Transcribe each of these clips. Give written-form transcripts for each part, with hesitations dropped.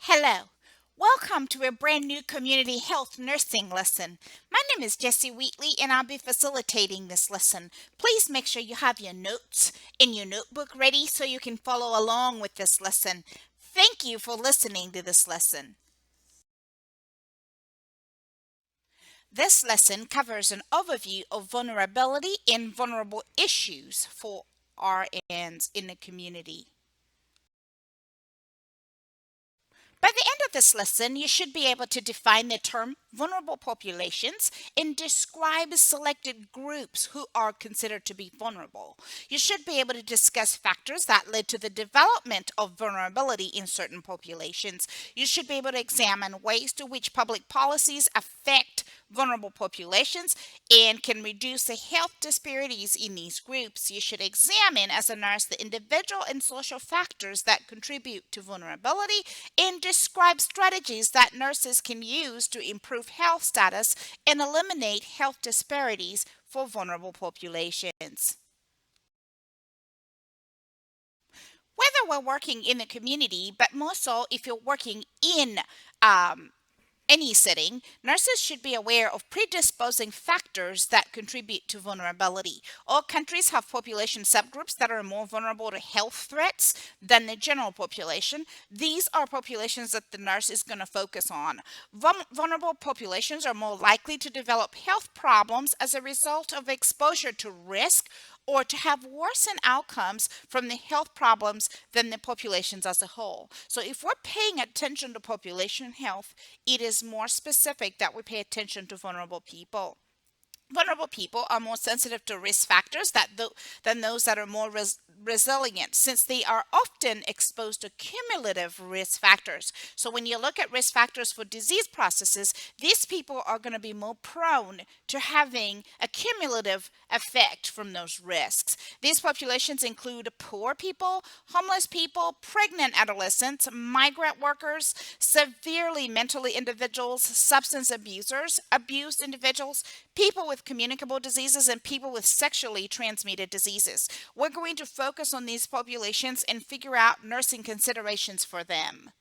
Hello. Welcome to a brand new community health nursing lesson. My name is Jessie Wheatley and I'll be facilitating this lesson. Please make sure you have your notes in your notebook ready so you can follow along with this lesson. Thank you for listening to this lesson. This lesson covers an overview of vulnerability and vulnerable issues for RNs in the community. By the end of this lesson, you should be able to define the term vulnerable populations and describe selected groups who are considered to be vulnerable. You should be able to discuss factors that led to the development of vulnerability in certain populations. You should be able to examine ways to which public policies affect vulnerable populations and can reduce the health disparities in these groups. You should examine as a nurse the individual and social factors that contribute to vulnerability and describe strategies that nurses can use to improve health status and eliminate health disparities for vulnerable populations. Whether we're working in the community, but more so if you're working in um, any setting, nurses should be aware of predisposing factors that contribute to vulnerability. All countries have population subgroups that are more vulnerable to health threats than the general population. These are populations that the nurse is going to focus on. Vulnerable populations are more likely to develop health problems as a result of exposure to risk or to have worsened outcomes from the health problems than the populations as a whole. So if we're paying attention to population health, it is more specific that we pay attention to vulnerable people. Vulnerable people are more sensitive to risk factors than those that are more resilient, since they are often exposed to cumulative risk factors. So when you look at risk factors for disease processes, these people are going to be more prone to having a cumulative effect from those risks. These populations include poor people, homeless people, pregnant adolescents, migrant workers, severely mentally individuals, substance abusers, abused individuals, people with communicable diseases, and people with sexually transmitted diseases. We're going to focus on these populations and figure out nursing considerations for them.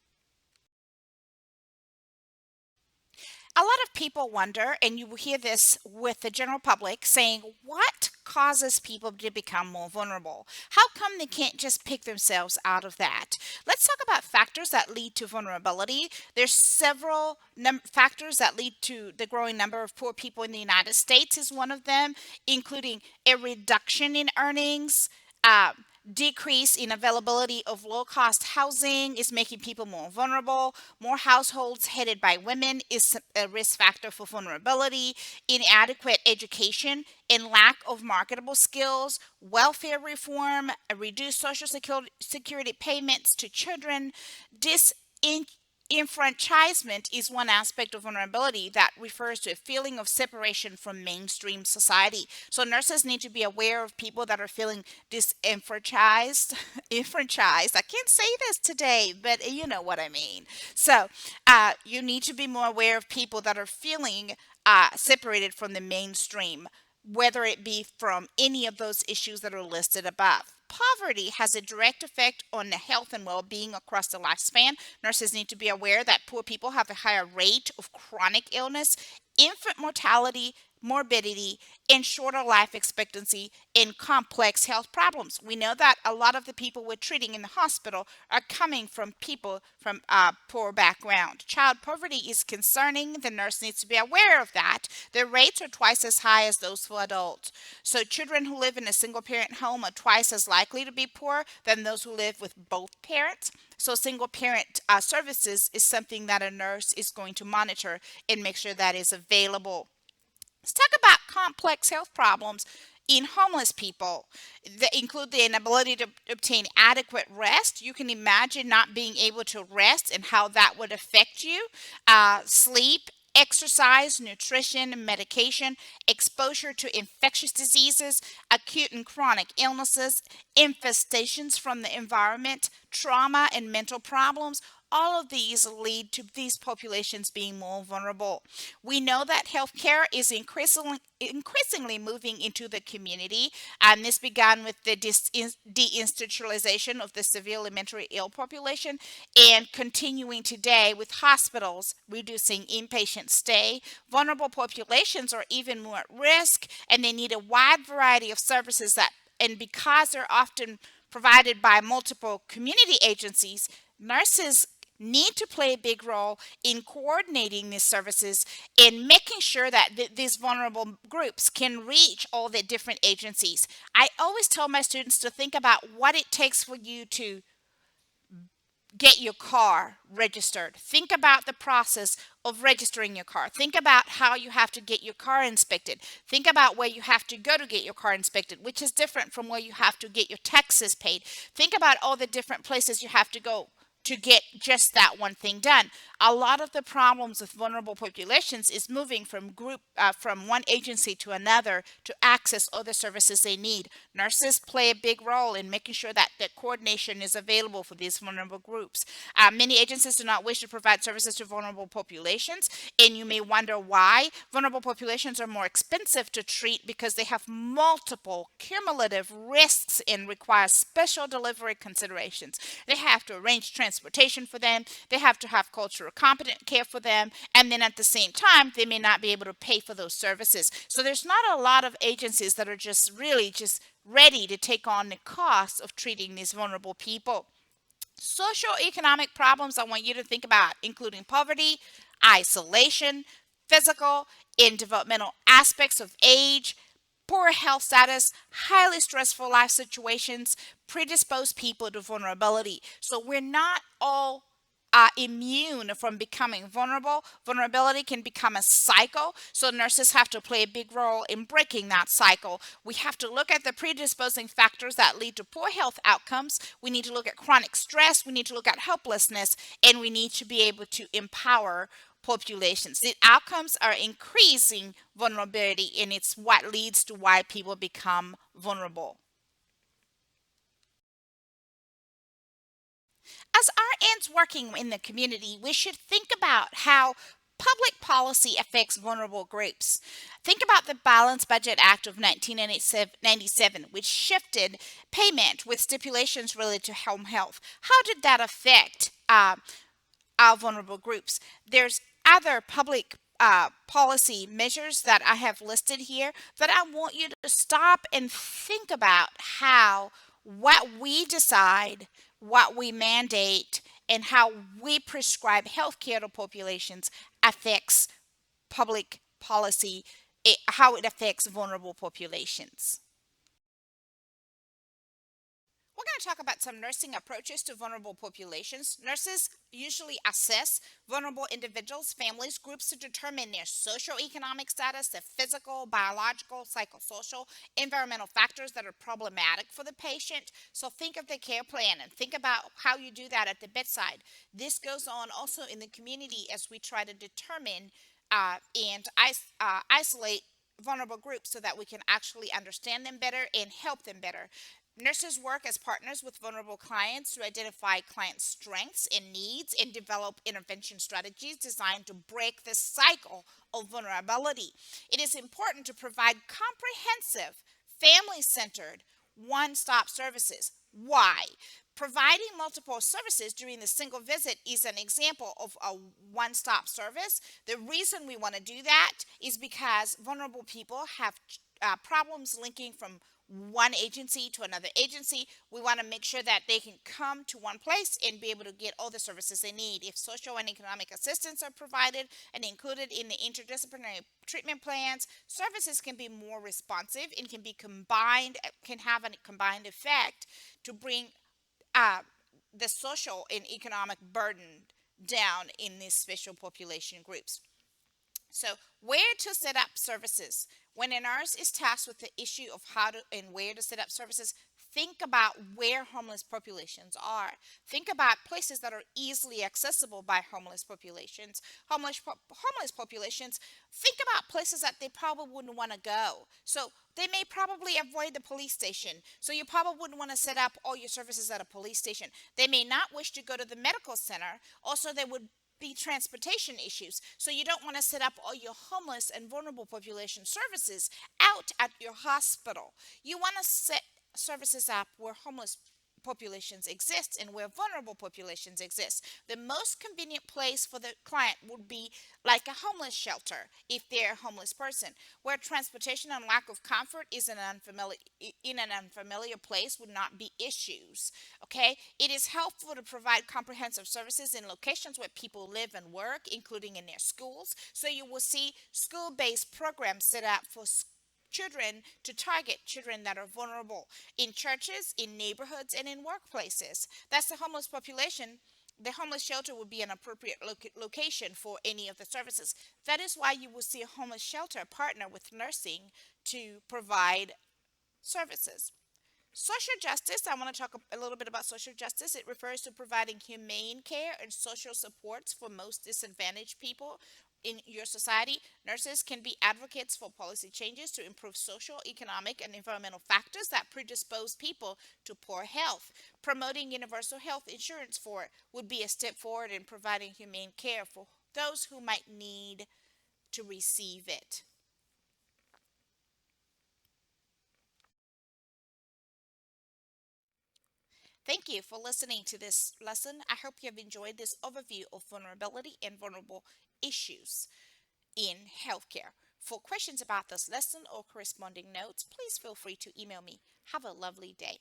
A lot of people wonder, and you will hear this with the general public, saying, what causes people to become more vulnerable? How come they can't just pick themselves out of that? Let's talk about factors that lead to vulnerability. There's several factors that lead to the growing number of poor people in the United States is one of them, including a reduction in earnings, uh, decrease in availability of low cost housing is making people more vulnerable. More households headed by women is a risk factor for vulnerability. Inadequate education and lack of marketable skills, welfare reform, reduced social security payments to children, Enfranchisement is one aspect of vulnerability that refers to a feeling of separation from mainstream society. So nurses need to be aware of people that are feeling disenfranchised. Enfranchised. I can't say this today, but you know what I mean. So you need to be more aware of people that are feeling separated from the mainstream, whether it be from any of those issues that are listed above. Poverty has a direct effect on the health and well being across the lifespan. Nurses need to be aware that poor people have a higher rate of chronic illness, infant mortality, morbidity, and shorter life expectancy in complex health problems. We know that a lot of the people we're treating in the hospital are coming from people from poor background. Child poverty is concerning. The nurse needs to be aware of that. The rates are twice as high as those for adults. So children who live in a single parent home are twice as likely to be poor than those who live with both parents. So single parent services is something that a nurse is going to monitor and make sure that is available. Let's talk about complex health problems in homeless people that include the inability to obtain adequate rest. You can imagine not being able to rest and how that would affect you. Sleep, exercise, nutrition, medication, exposure to infectious diseases, acute and chronic illnesses, infestations from the environment, trauma, and mental problems. all of these lead to these populations being more vulnerable. We know that healthcare is increasingly moving into the community, and this began with the deinstitutionalization of the severely mentally ill population, and continuing today with hospitals reducing inpatient stay. Vulnerable populations are even more at risk, and they need a wide variety of services that, and because they're often provided by multiple community agencies, nurses need to play a big role in coordinating these services and making sure that these vulnerable groups can reach all the different agencies. I always tell my students to think about what it takes for you to get your car registered. Think about the process of registering your car. Think about how you have to get your car inspected. Think about where you have to go to get your car inspected, which is different from where you have to get your taxes paid. Think about all the different places you have to go to get just that one thing done. A lot of the problems with vulnerable populations is moving from one agency to another to access other services they need. Nurses play a big role in making sure that the coordination is available for these vulnerable groups. Many agencies do not wish to provide services to vulnerable populations, and you may wonder why. Vulnerable populations are more expensive to treat because they have multiple cumulative risks and require special delivery considerations. They have to arrange transportation for them, they have to have cultural competent care for them, and then at the same time, they may not be able to pay for those services. So there's not a lot of agencies that are just really just ready to take on the cost of treating these vulnerable people. Socioeconomic problems I want you to think about, including poverty, isolation, physical and developmental aspects of age, poor health status, highly stressful life situations predispose people to vulnerability. So we're not all immune from becoming vulnerable. Vulnerability can become a cycle, so nurses have to play a big role in breaking that cycle. We have to look at the predisposing factors that lead to poor health outcomes. We need to look at chronic stress, we need to look at helplessness, and we need to be able to empower populations. The outcomes are increasing vulnerability, and it's what leads to why people become vulnerable. As RNs working in the community, we should think about how public policy affects vulnerable groups. Think about the Balanced Budget Act of 1997, which shifted payment with stipulations related to home health. How did that affect our vulnerable groups? There's other public policy measures that I have listed here that I want you to stop and think about how what we decide, what we mandate, and how we prescribe healthcare to populations affects public policy, how it affects vulnerable populations. We're going to talk about some nursing approaches to vulnerable populations. Nurses usually assess vulnerable individuals, families, groups to determine their socioeconomic status, the physical, biological, psychosocial, environmental factors that are problematic for the patient. So think of the care plan and think about how you do that at the bedside. This goes on also in the community as we try to determine and isolate vulnerable groups so that we can actually understand them better and help them better. Nurses work as partners with vulnerable clients to identify client strengths and needs and develop intervention strategies designed to break the cycle of vulnerability. It is important to provide comprehensive, family centered, one stop services. Why? Providing multiple services during the single visit is an example of a one stop service. The reason we want to do that is because vulnerable people have problems linking from one agency to another agency. We want to make sure that they can come to one place and be able to get all the services they need. If social and economic assistance are provided and included in the interdisciplinary treatment plans, services can be more responsive and can be combined, can have a combined effect to bring uh, the social and economic burden down in these special population groups. So, where to set up services? When a nurse is tasked with the issue of how to and where to set up services, think about where homeless populations are. Think about places that are easily accessible by homeless populations. Homeless populations, think about places that they probably wouldn't want to go. So they may probably avoid the police station. So you probably wouldn't want to set up all your services at a police station. They may not wish to go to the medical center. Also, they would be transportation issues. So you don't want to set up all your homeless and vulnerable population services out at your hospital. You want to set services up where homeless populations exist and where vulnerable populations exist. The most convenient place for the client would be like a homeless shelter if they're a homeless person, where transportation and lack of comfort is in an unfamiliar place would not be issues. Okay, it is helpful to provide comprehensive services in locations where people live and work, including in their schools. So you will see school-based programs set up for children to target children that are vulnerable in churches, in neighborhoods, and in workplaces. That's the homeless population. The homeless shelter would be an appropriate location for any of the services. That is why you will see a homeless shelter partner with nursing to provide services. Social justice, I want to talk a little bit about social justice. It refers to providing humane care and social supports for most disadvantaged people in your society. Nurses can be advocates for policy changes to improve social, economic, and environmental factors that predispose people to poor health. Promoting universal health insurance for would be a step forward in providing humane care for those who might need to receive it. Thank you for listening to this lesson. I hope you have enjoyed this overview of vulnerability and vulnerable issues in healthcare. For questions about this lesson or corresponding notes, please feel free to email me. Have a lovely day.